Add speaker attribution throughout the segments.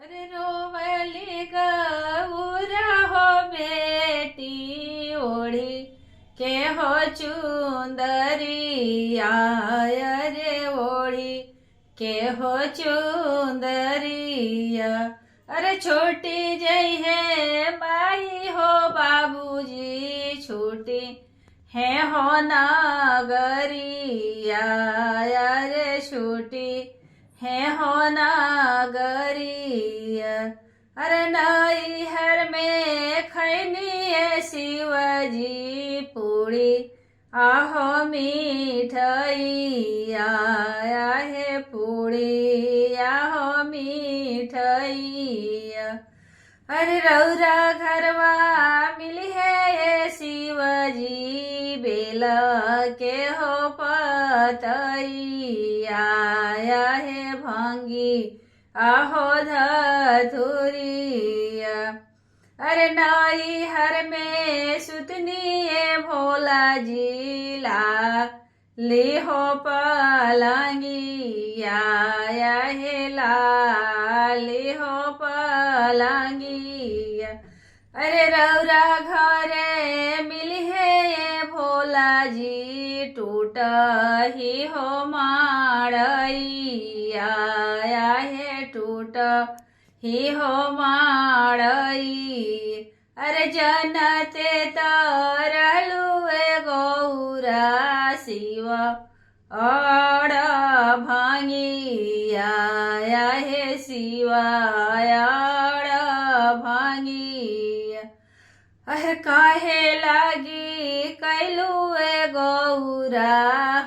Speaker 1: अरे रोवली गौरा हो बेटी ओढ़ी के हो चुंदरिया अरे ओढ़ी के हो चुंदरिया। अरे छोटी जई है माई हो बाबूजी छोटी है हो नागरिया अरे छोटी है हो नागरिया। अरे नैहर में खैनी है शिवजी पूरी आहो मिठैया है पूरी आहो मिठैया। अरे रौरा घरवा मिली है ये शिवजी बेला के हो पतैया है भांगी आहो धतुरिया। अरे नैहर में सुतनी है भोला जी ला ले हो पलंगिया है ला ले हो पलंगिया। अरे रौरा घरे मिली है ये भोला जी टूट ही हो माड़ैया है टूट ही हो माड़ई। अरे जनते तरलु गौरा शिव अड़ भांगिया हे शिव अड़ भांगिया। अरे काहे लागी कैलू गौरा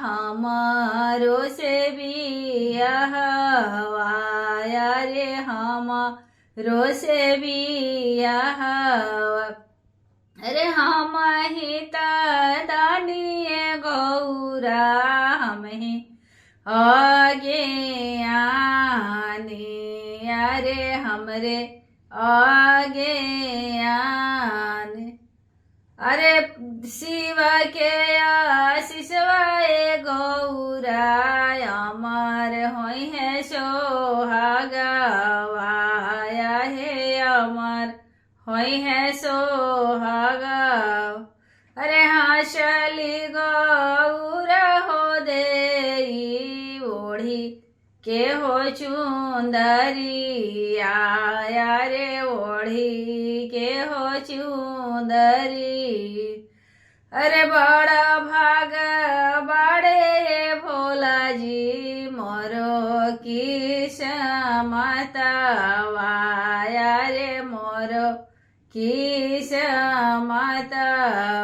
Speaker 1: हमारो से बियाहवाया रे हमारो से बियाहवा। अरे हम ही दानिए गौरा हम ही आगे आने अरे हमरे आगे आने। अरे शिव के आशीषवाए गौरा अमर होई है सोहागवाया हे अमर होई है सोहागव। अरे हाशली गौरा हो देई ओढ़ी के हो चुंदरिया रे ओढ़ी के हो चुंदरी। अरे बड़ा भाग बाड़े भोला जी मोरो की समतवाया रे मोरो की समतवा।